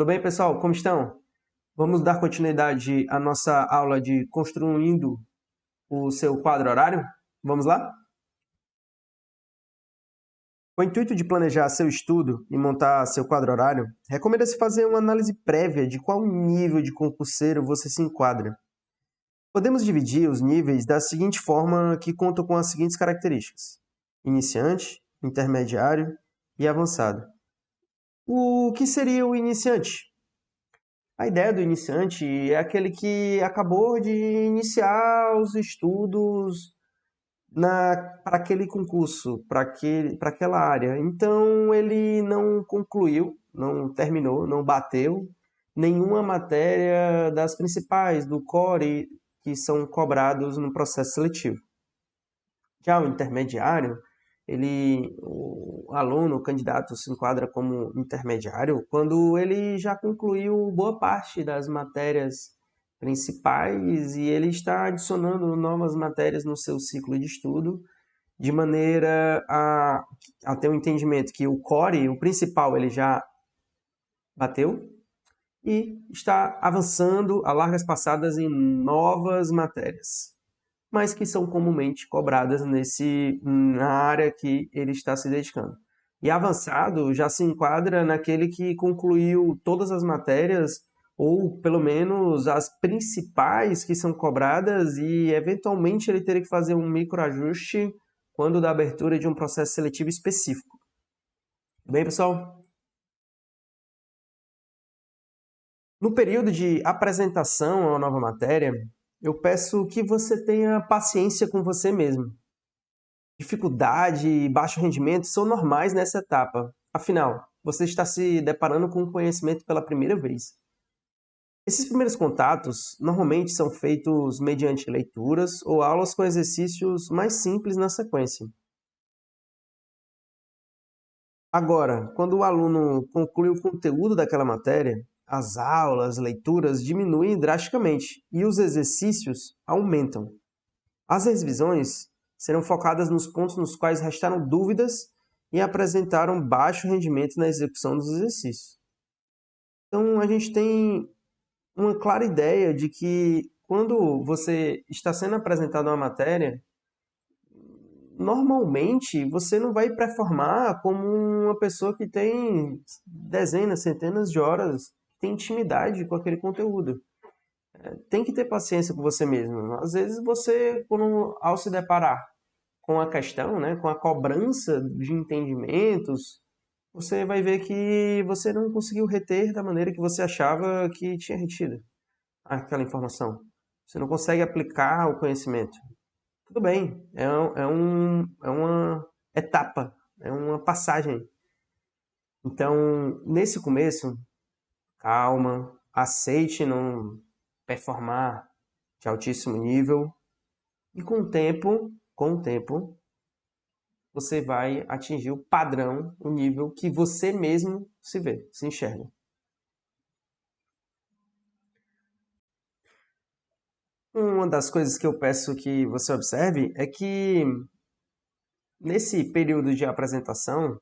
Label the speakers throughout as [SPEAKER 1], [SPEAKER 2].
[SPEAKER 1] Tudo bem, pessoal? Como estão? Vamos dar continuidade à nossa aula de construindo o seu quadro horário? Vamos lá? Com o intuito de planejar seu estudo e montar seu quadro horário, recomenda-se fazer uma análise prévia de qual nível de concurseiro você se enquadra. Podemos dividir os níveis da seguinte forma, que contam com as seguintes características: iniciante, intermediário e avançado. O que seria o iniciante? A ideia do iniciante é aquele que acabou de iniciar os estudos para aquele concurso, para aquela área. Então, ele não concluiu, não terminou, não bateu nenhuma matéria das principais do core que são cobrados no processo seletivo. Já o intermediário, o aluno, o candidato se enquadra como intermediário quando ele já concluiu boa parte das matérias principais e ele está adicionando novas matérias no seu ciclo de estudo, de maneira a ter um entendimento que o core, o principal, ele já bateu e está avançando a largas passadas em novas matérias, mas que são comumente cobradas na área que ele está se dedicando. E avançado já se enquadra naquele que concluiu todas as matérias, ou pelo menos as principais que são cobradas, e eventualmente ele teria que fazer um microajuste quando da abertura de um processo seletivo específico. Bem, pessoal? No período de apresentação a uma nova matéria, eu peço que você tenha paciência com você mesmo. Dificuldade e baixo rendimento são normais nessa etapa. Afinal, você está se deparando com o conhecimento pela primeira vez. Esses primeiros contatos normalmente são feitos mediante leituras ou aulas com exercícios mais simples na sequência. Agora, quando o aluno conclui o conteúdo daquela matéria, as aulas, leituras diminuem drasticamente e os exercícios aumentam. As revisões serão focadas nos pontos nos quais restaram dúvidas e apresentaram baixo rendimento na execução dos exercícios. Então, a gente tem uma clara ideia de que quando você está sendo apresentado uma matéria, normalmente você não vai performar como uma pessoa que tem dezenas, centenas de horas, que tem intimidade com aquele conteúdo. Tem que ter paciência com você mesmo. Às vezes você, ao se deparar com a questão, né, com a cobrança de entendimentos, você vai ver que você não conseguiu reter da maneira que você achava que tinha retido aquela informação. Você não consegue aplicar o conhecimento. Tudo bem, é uma etapa, é uma passagem. Então, nesse começo, calma, aceite não performar de altíssimo nível e com o tempo, você vai atingir o padrão, o nível que você mesmo se vê, se enxerga. Uma das coisas que eu peço que você observe é que nesse período de apresentação,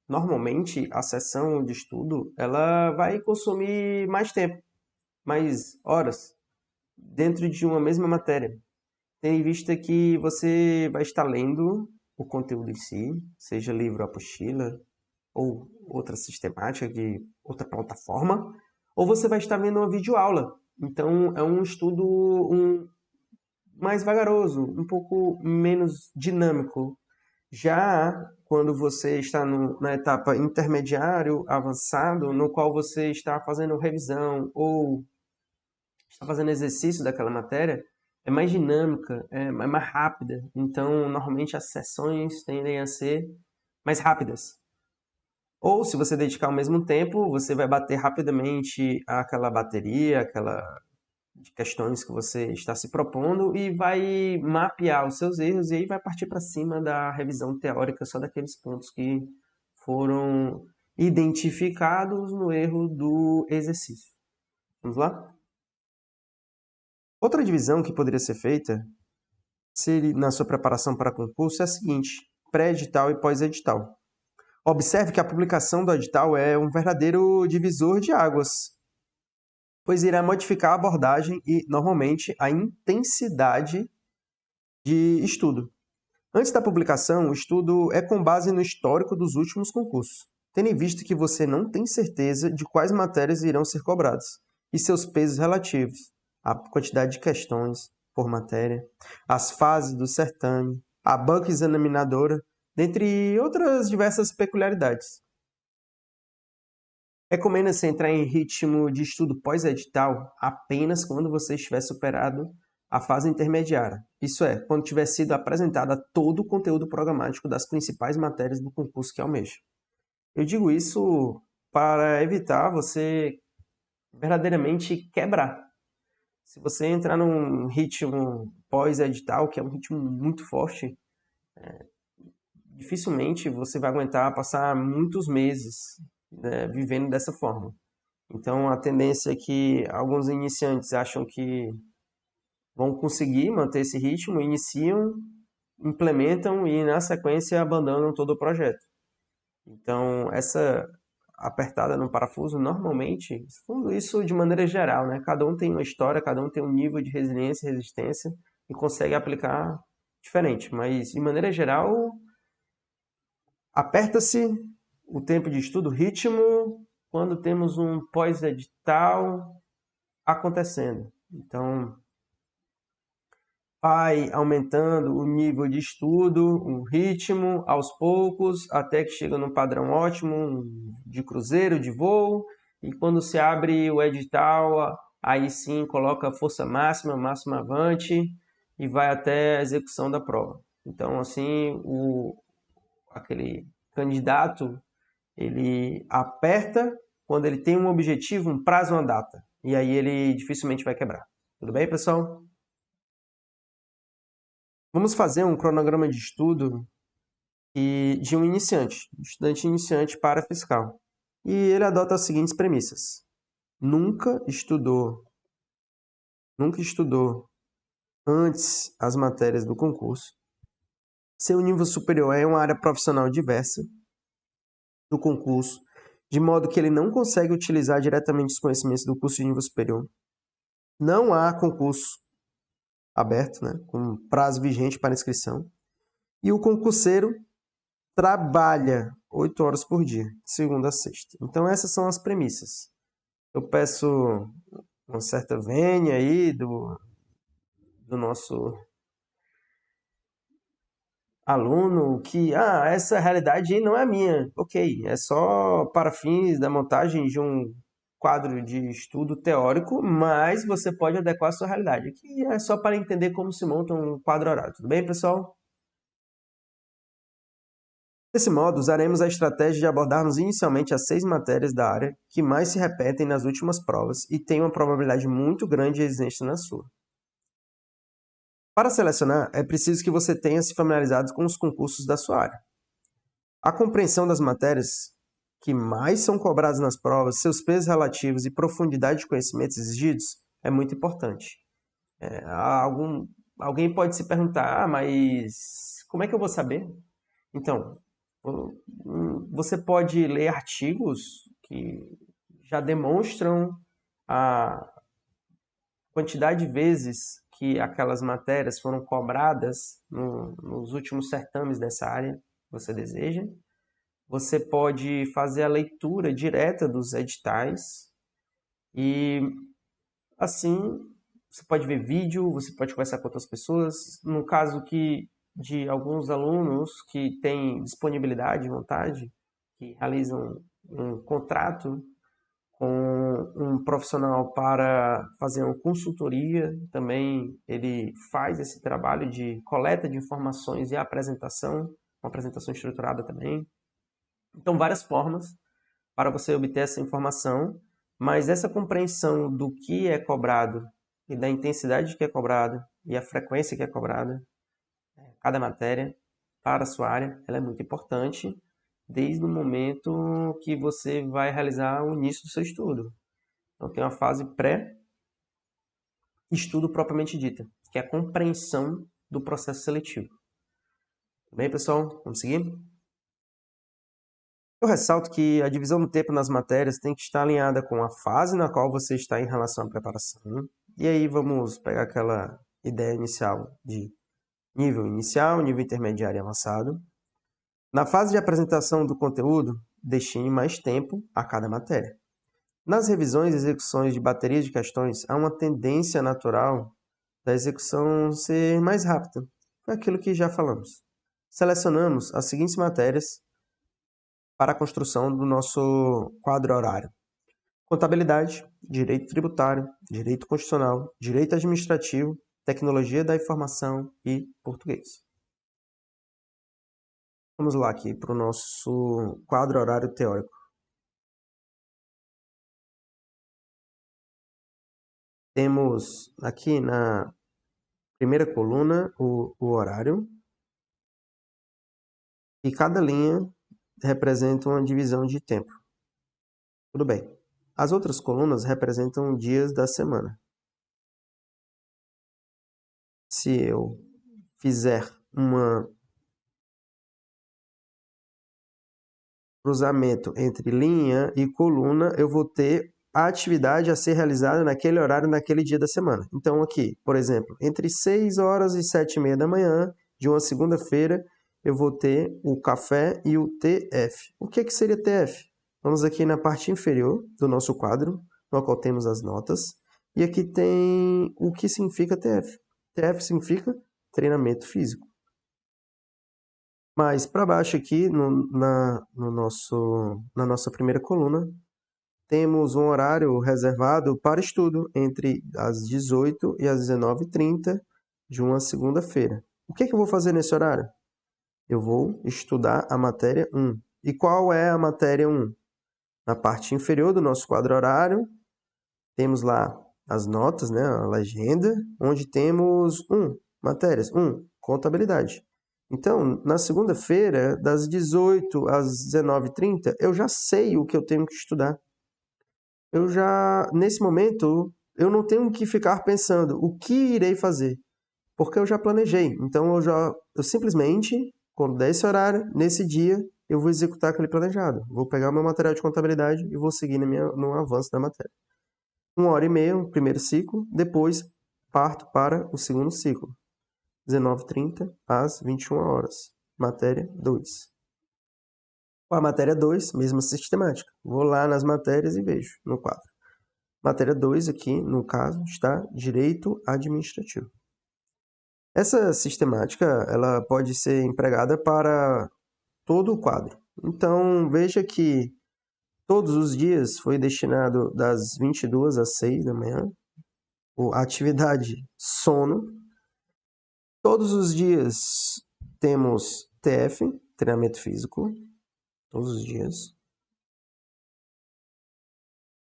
[SPEAKER 1] normalmente a sessão de estudo ela vai consumir mais tempo, mais horas, dentro de uma mesma matéria. Tendo em vista que você vai estar lendo o conteúdo em si, seja livro, apostila, ou outra sistemática de outra plataforma, ou você vai estar vendo uma videoaula. Então, é um estudo mais vagaroso, um pouco menos dinâmico. Já quando você está na etapa intermediário, avançado, no qual você está fazendo revisão ou está fazendo exercício daquela matéria, é mais dinâmica, é mais rápida. Então, normalmente as sessões tendem a ser mais rápidas. Ou, se você dedicar ao mesmo tempo, você vai bater rapidamente aquela bateria, aquela de questões que você está se propondo e vai mapear os seus erros e aí vai partir para cima da revisão teórica só daqueles pontos que foram identificados no erro do exercício. Vamos lá? Outra divisão que poderia ser feita na sua preparação para concurso é a seguinte: pré-edital e pós-edital. Observe que a publicação do edital é um verdadeiro divisor de águas, pois irá modificar a abordagem e, normalmente, a intensidade de estudo. Antes da publicação, o estudo é com base no histórico dos últimos concursos, tendo em vista que você não tem certeza de quais matérias irão ser cobradas e seus pesos relativos, a quantidade de questões por matéria, as fases do certame, a banca examinadora, dentre outras diversas peculiaridades. Recomenda-se entrar em ritmo de estudo pós-edital apenas quando você estiver superado a fase intermediária, isso é, quando tiver sido apresentada todo o conteúdo programático das principais matérias do concurso que almeja. Eu digo isso para evitar você verdadeiramente quebrar. Se você entrar num ritmo pós-edital, que é um ritmo muito forte, dificilmente você vai aguentar passar muitos meses, né, vivendo dessa forma. Então, a tendência é que alguns iniciantes acham que vão conseguir manter esse ritmo, iniciam, implementam e, na sequência, abandonam todo o projeto. Então, essa apertada no parafuso, normalmente, isso de maneira geral, né? Cada um tem uma história, cada um tem um nível de resiliência e resistência e consegue aplicar diferente. Mas, de maneira geral, aperta-se o tempo de estudo, o ritmo, quando temos um pós-edital acontecendo. Então, vai aumentando o nível de estudo, o ritmo, aos poucos, até que chega num padrão ótimo de cruzeiro, de voo, e quando se abre o edital, aí sim coloca força máxima, máxima avante, e vai até a execução da prova. Então, assim, aquele candidato, ele aperta quando ele tem um objetivo, um prazo, uma data, e aí ele dificilmente vai quebrar. Tudo bem, pessoal? Vamos fazer um cronograma de estudo de um iniciante, estudante iniciante para fiscal. E ele adota as seguintes premissas. Nunca estudou antes as matérias do concurso. Seu nível superior é uma área profissional diversa do concurso, de modo que ele não consegue utilizar diretamente os conhecimentos do curso de nível superior. Não há concurso aberto, né, com prazo vigente para inscrição. E o concurseiro trabalha 8 horas por dia, segunda a sexta. Então essas são as premissas. Eu peço uma certa vênia aí do nosso aluno que, essa realidade aí não é minha. Ok, é só para fins da montagem de um quadro de estudo teórico, mas você pode adequar a sua realidade. Aqui é só para entender como se monta um quadro horário. Tudo bem, pessoal? Desse modo, usaremos a estratégia de abordarmos inicialmente as 6 matérias da área que mais se repetem nas últimas provas e têm uma probabilidade muito grande de existência na sua. Para selecionar, é preciso que você tenha se familiarizado com os concursos da sua área. A compreensão das matérias que mais são cobradas nas provas, seus pesos relativos e profundidade de conhecimentos exigidos é muito importante. Alguém pode se perguntar, mas como é que eu vou saber? Então, você pode ler artigos que já demonstram a quantidade de vezes que aquelas matérias foram cobradas nos últimos certames dessa área que você deseja. Você pode fazer a leitura direta dos editais e, assim, você pode ver vídeo, você pode conversar com outras pessoas. No caso de alguns alunos que têm disponibilidade, vontade, que realizam um contrato com um profissional para fazer uma consultoria, também ele faz esse trabalho de coleta de informações e apresentação, uma apresentação estruturada também. Então, várias formas para você obter essa informação, mas essa compreensão do que é cobrado e da intensidade que é cobrada e a frequência que é cobrada, cada matéria para a sua área, ela é muito importante desde o momento que você vai realizar o início do seu estudo. Então tem uma fase pré-estudo propriamente dita, que é a compreensão do processo seletivo. Tudo bem, pessoal? Vamos seguir? Eu ressalto que a divisão do tempo nas matérias tem que estar alinhada com a fase na qual você está em relação à preparação. E aí vamos pegar aquela ideia inicial de nível inicial, nível intermediário e avançado. Na fase de apresentação do conteúdo, destine mais tempo a cada matéria. Nas revisões e execuções de baterias de questões, há uma tendência natural da execução ser mais rápida. Foi aquilo que já falamos. Selecionamos as seguintes matérias para a construção do nosso quadro horário: contabilidade, direito tributário, direito constitucional, direito administrativo, tecnologia da informação e português. Vamos lá aqui para o nosso quadro horário teórico. Temos aqui na primeira coluna o horário, e cada linha representa uma divisão de tempo. Tudo bem. As outras colunas representam dias da semana. Se eu fizer um cruzamento entre linha e coluna, eu vou ter a atividade a ser realizada naquele horário, naquele dia da semana. Então aqui, por exemplo, entre 6 horas e 7h30 da manhã, de uma segunda-feira, eu vou ter o café e o TF. O que seria TF? Vamos aqui na parte inferior do nosso quadro, no qual temos as notas. E aqui tem o que significa TF. TF significa treinamento físico. Mas para baixo aqui, na nossa primeira coluna, temos um horário reservado para estudo entre as 18 e as 19h30 de uma segunda-feira. O que eu vou fazer nesse horário? Eu vou estudar a matéria 1. E qual é a matéria 1? Na parte inferior do nosso quadro horário, temos lá as notas, né, a legenda, onde temos matérias. 1, contabilidade. Então, na segunda-feira, das 18 às 19h30, eu já sei o que eu tenho que estudar. Nesse momento, eu não tenho que ficar pensando o que irei fazer, porque eu já planejei. Então, eu simplesmente, quando der esse horário, nesse dia, eu vou executar aquele planejado. Vou pegar o meu material de contabilidade e vou seguir no avanço da matéria. 1h30, o primeiro ciclo, depois parto para o segundo ciclo. 19h30 às 21h. Matéria 2. A matéria 2, mesma sistemática. Vou lá nas matérias e vejo no quadro. Matéria 2 aqui, no caso, está Direito Administrativo. Essa sistemática ela pode ser empregada para todo o quadro. Então, veja que todos os dias foi destinado das 22 às 6 da manhã, a atividade sono. Todos os dias temos TF, treinamento físico, todos os dias.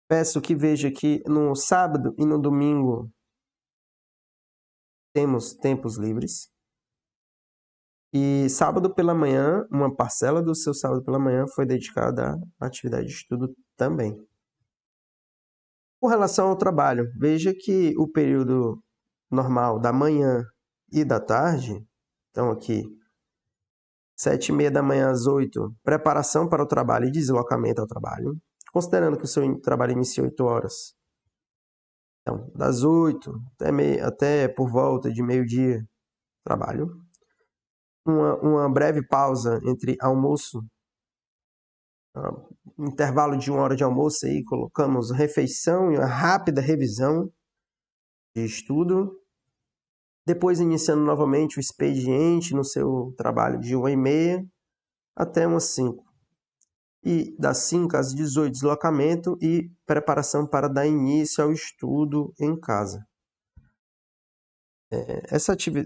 [SPEAKER 1] Peço que veja que no sábado e no domingo temos tempos livres. E sábado pela manhã, uma parcela do seu sábado pela manhã foi dedicada à atividade de estudo também. Com relação ao trabalho, veja que o período normal da manhã e da tarde, então aqui 7h30 da manhã às 8, preparação para o trabalho e deslocamento ao trabalho, considerando que o seu trabalho inicia 8 horas. Então, das 8 até por volta de meio-dia, trabalho. Uma breve pausa entre almoço, intervalo de 1 hora de almoço, aí colocamos refeição e uma rápida revisão de estudo. Depois iniciando novamente o expediente no seu trabalho de 1h30 até umas 5. E das 5 às 18, deslocamento e preparação para dar início ao estudo em casa.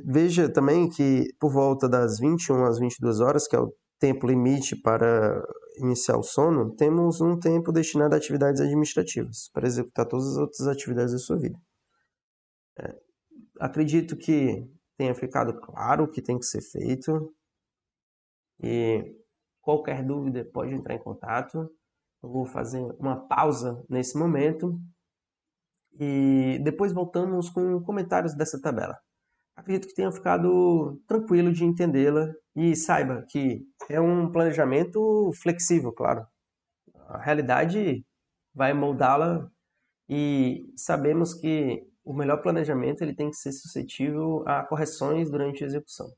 [SPEAKER 1] Veja também que por volta das 21 às 22 horas, que é o tempo limite para iniciar o sono, temos um tempo destinado a atividades administrativas, para executar todas as outras atividades da sua vida. Acredito que tenha ficado claro o que tem que ser feito. E qualquer dúvida pode entrar em contato. Eu vou fazer uma pausa nesse momento e depois voltamos com comentários dessa tabela. Acredito que tenha ficado tranquilo de entendê-la e saiba que é um planejamento flexível, claro. A realidade vai moldá-la e sabemos que o melhor planejamento ele tem que ser suscetível a correções durante a execução.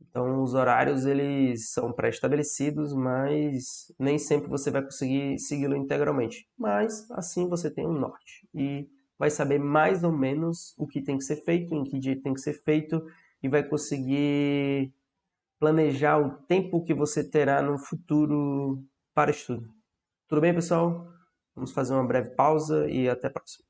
[SPEAKER 1] Então, os horários eles são pré-estabelecidos, mas nem sempre você vai conseguir segui-lo integralmente. Mas assim você tem um norte e vai saber mais ou menos o que tem que ser feito, em que dia tem que ser feito e vai conseguir planejar o tempo que você terá no futuro para estudo. Tudo bem, pessoal? Vamos fazer uma breve pausa e até a próxima.